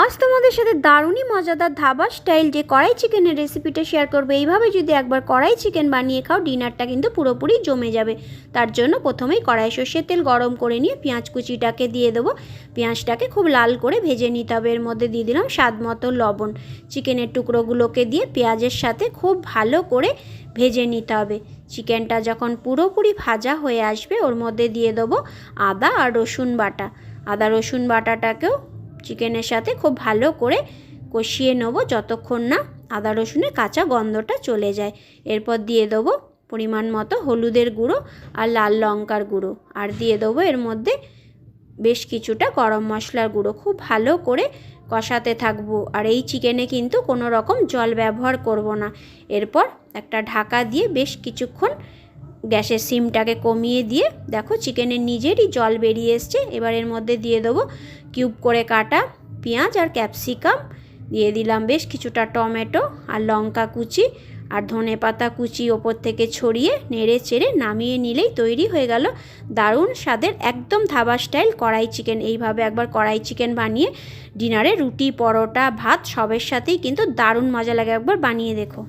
আজ তোমাদের সাথে দারুণই মজাদার ধাবা স্টাইল যে কড়াই চিকেনের রেসিপিটা শেয়ার করবো। এইভাবে যদি একবার কড়াই চিকেন বানিয়ে খাও, ডিনারটা কিন্তু পুরোপুরি জমে যাবে। তার জন্য প্রথমেই কড়াই সর্ষের তেল গরম করে নিয়ে পেঁয়াজ কুচিটাকে দিয়ে দেবো। পেঁয়াজটাকে খুব লাল করে ভেজে নিতে হবে। এর মধ্যে দিয়ে দিলাম স্বাদ মতো লবণ। চিকেনের টুকরোগুলোকে দিয়ে পেঁয়াজের সাথে খুব ভালো করে ভেজে নিতে হবে। চিকেনটা যখন পুরোপুরি ভাজা হয়ে আসবে, ওর মধ্যে দিয়ে দেবো আদা আর রসুন বাটা। আদা রসুন বাটাটাকেও চিকেনের সাথে খুব ভালো করে কষিয়ে নেব যতক্ষণ না আদা রসুনের কাঁচা গন্ধটা চলে যায়। এরপর দিয়ে দেবো পরিমাণ মতো হলুদের গুঁড়ো আর লাল লঙ্কার গুঁড়ো, আর দিয়ে দেবো এর মধ্যে বেশ কিছুটা গরম মশলার গুঁড়ো। খুব ভালো করে কষাতে থাকবো, আর এই চিকেনে কিন্তু কোনো রকম জল ব্যবহার করব না। এরপর একটা ঢাকা দিয়ে বেশ কিছুক্ষণ গ্যাসের সিমটাকে কমিয়ে দিয়ে দেখো চিকেনের নিজেরই জল বেরিয়ে এসছে। এবার এর মধ্যে দিয়ে দেবো কিউব করে কাটা পেঁয়াজ আর ক্যাপসিকাম, দিয়ে দিলাম বেশ কিছুটা টমেটো আর লঙ্কা কুচি আর ধনেপাতা কুচি ওপর থেকে ছড়িয়ে নেড়ে চেড়ে নামিয়ে নিলেই তৈরি হয়ে গেল দারুণ স্বাদের একদম ধাবা স্টাইল কড়াই চিকেন। এইভাবে একবার কড়াই চিকেন বানিয়ে ডিনারে রুটি, পরোটা, ভাত সবের সাথেই কিন্তু দারুণ মজা লাগে। একবার বানিয়ে দেখো।